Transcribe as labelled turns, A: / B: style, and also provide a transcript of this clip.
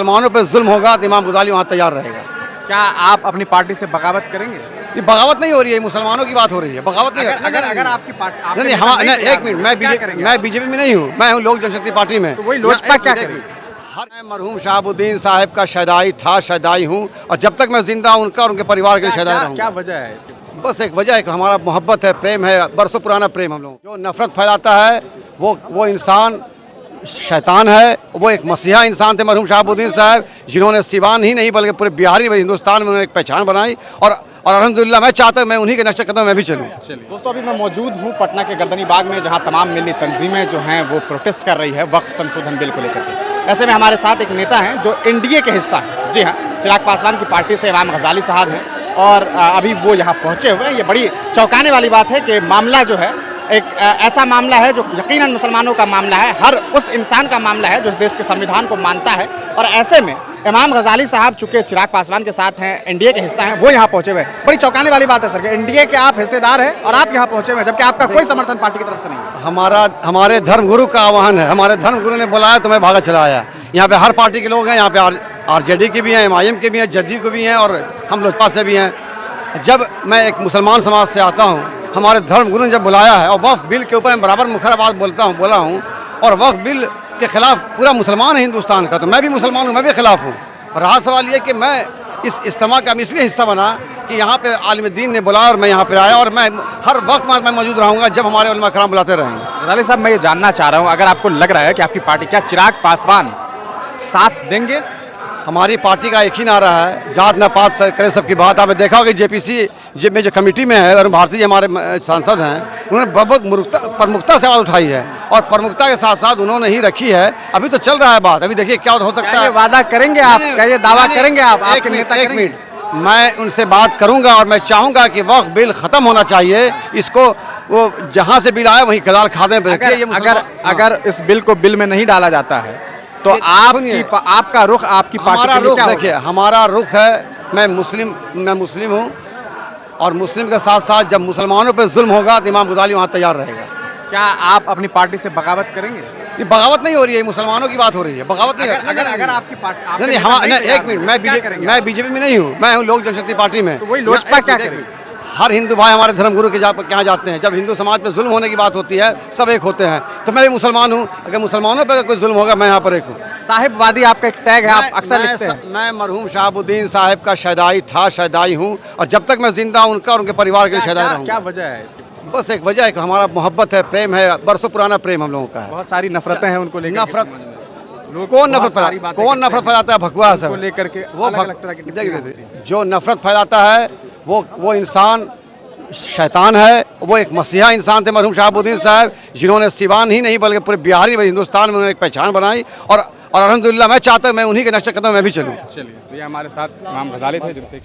A: मुसलमानों पे जुल्म होगा तो इमाम गजाली वहाँ तैयार रहेगा।
B: क्या आप अपनी पार्टी से बगावत करेंगे?
A: ये बगावत नहीं हो रही है, मुसलमानों की बात हो रही है, बगावत नहीं।
B: अगर आपकी पार्टी
A: नहीं, एक मिनट, मैं बीजेपी में नहीं हूँ, मैं हूँ लोक जनशक्ति पार्टी में।
B: तो वही लोजपा क्या करेगी?
A: मैं मरहूम शहाबुद्दीन साहब का शहदाई था, शहदाई हूँ, और जब तक मैं जिंदा हूँ उनका और उनके परिवार के लिए शहदाई रहूँगा।
B: क्या वजह है इसके?
A: बस एक वजह है कि हमारा मोहब्बत है, प्रेम है, बरसों पुराना प्रेम हम लोग। जो नफरत फैलाता है वो इंसान शैतान है। वो एक मसीहा इंसान थे मरहूम शहाबुद्दीन साहब, जिन्होंने सिवान ही नहीं बल्कि पूरे बिहारी में, हिंदुस्तान में उन्होंने एक पहचान बनाई। और अल्हम्दुलिल्लाह मैं चाहता हूँ मैं उन्हीं के नक्श कदम में भी चलूँ।
B: चलिए दोस्तों, अभी मैं मौजूद हूँ पटना के गर्दनी बाग में, जहाँ तमाम मिली तंजीमें जो हैं वो प्रोटेस्ट कर रही है वक्फ संशोधन बिल को लेकर के। ऐसे में हमारे साथ एक नेता हैं जो एनडीए के हिस्सा हैं। जी हाँ, चिराग पासवान की पार्टी से इमाम गजाली साहब हैं और अभी वो यहाँ पहुँचे हुए हैं। ये बड़ी चौंकाने वाली बात है कि मामला जो है एक ऐसा मामला है जो यकीनन मुसलमानों का मामला है, हर उस इंसान का मामला है जो इस देश के संविधान को मानता है। और ऐसे में इमाम गजाली साहब चूंकि चिराग पासवान के साथ हैं, एनडीए के हिस्सा हैं, वो यहाँ पहुंचे हुए हैं। बड़ी चौंकाने वाली बात है सर कि एनडीए के आप हिस्सेदार हैं और आप यहाँ पहुंचे हुए हैं, जबकि आपका कोई समर्थन पार्टी की तरफ से नहीं है।
A: हमारे धर्मगुरु का आह्वान है, हमारे धर्मगुरु ने बुलाया तो मैं भागा चला आया। यहाँ पे हर पार्टी के लोग हैं, यहाँ पे आरजेडी के भी हैं, एमआईएम के भी हैं, जदयू के भी हैं और हम लोजपा से भी हैं। जब मैं एक मुसलमान समाज से आता हूँ, हमारे धर्मगुरु ने जब बुलाया है और वक्फ बिल के ऊपर मैं बराबर मुखर आवाज़ बोला हूँ और वक्फ बिल के खिलाफ पूरा मुसलमान है हिंदुस्तान का, तो मैं भी मुसलमान हूँ, मैं भी खिलाफ हूँ। और रहा सवाल ये कि मैं इस इज्तिमा का इसलिए हिस्सा बना कि यहाँ पे आलिम दीन ने बुलाया और मैं यहाँ पे आया और मैं हर वक्त मैं मौजूद रहूँगा जब हमारे उलमा कराम बुलाते रहेंगे।
B: गजाली साहब, मैं ये जानना चाह रहा हूँ, अगर आपको लग रहा है कि आपकी पार्टी, क्या चिराग पासवान साथ देंगे?
A: हमारी पार्टी का एक ही नारा है, जात न पात करे सबकी बात। आपने देखा होगा जेपीसी में जो कमेटी में है और भारतीय हमारे सांसद हैं, उन्होंने बहुत प्रमुखता से आवाज़ उठाई है और प्रमुखता के साथ साथ उन्होंने ही रखी है। अभी तो चल रहा है बात, अभी देखिए क्या हो सकता है।
B: वादा करेंगे आप, क्या ये दावा करेंगे आप?
A: एक मिनट, मैं उनसे बात करूंगा और मैं चाहूंगा कि वक्फ बिल खत्म होना चाहिए। इसको वो जहाँ से बिल आया वहीं कदाल खादे पे रखिए।
B: अगर इस बिल को बिल में नहीं डाला जाता है तो आपका रुख, आपकी पार्टी का रुख,
A: देखिए हमारा रुख है, मैं मुस्लिम हूँ और मुस्लिम के साथ साथ जब मुसलमानों पे जुल्म होगा तो इमाम गजाली वहाँ तैयार रहेगा।
B: क्या आप अपनी पार्टी से बगावत करेंगे?
A: ये बगावत नहीं हो रही है, मुसलमानों की बात हो रही है, बगावत नहीं।
B: अगर आपकी पार्टी
A: नहीं, एक मिनट, मैं बीजेपी में नहीं हूँ, मैं हूँ लोक जनशक्ति पार्टी में।
B: तो वही लोजपा क्या करेगी?
A: हर हिंदू भाई हमारे धर्मगुरु के यहाँ जाते हैं। जब हिंदू समाज पे जुल्म होने की बात होती है सब एक होते हैं, तो मैं भी मुसलमान हूँ। अगर मुसलमानों पे कोई जुल्म होगा मैं यहाँ पर एक हूँ।
B: साहिबवादी आपका एक टैग है, आप अक्सर लिखते हैं।
A: मैं मरहूम शहाबुद्दीन साहब का शहदाई था, शहदाई हूँ, और जब तक मैं जिंदा हूँ उनका और उनके परिवार के लिए शहदाई रहूँगा।
B: क्या वजह है इसकी?
A: बस एक वजह है कि हमारा मोहब्बत है, प्रेम है, बरसों पुराना प्रेम हम लोगों का है।
B: बहुत सारी नफरतें हैं उनको लेकर।
A: कौन नफरत फैलाता है? भगवा सब
B: लेकर के वो
A: जो नफरत फैलाता है वो इंसान शैतान है। वो एक मसीहा इंसान थे मरहूम शहाबुद्दीन साहब, जिन्होंने सिवान ही नहीं बल्कि पूरे बिहारी में, हिंदुस्तान में उन्होंने एक पहचान बनाई। और अल्हम्दुलिल्लाह मैं चाहता हूँ मैं उन्हीं के नक्श कदम में भी चलूँ।
B: चलिए, तो ये हमारे साथ इमाम गजाली थे जिनसे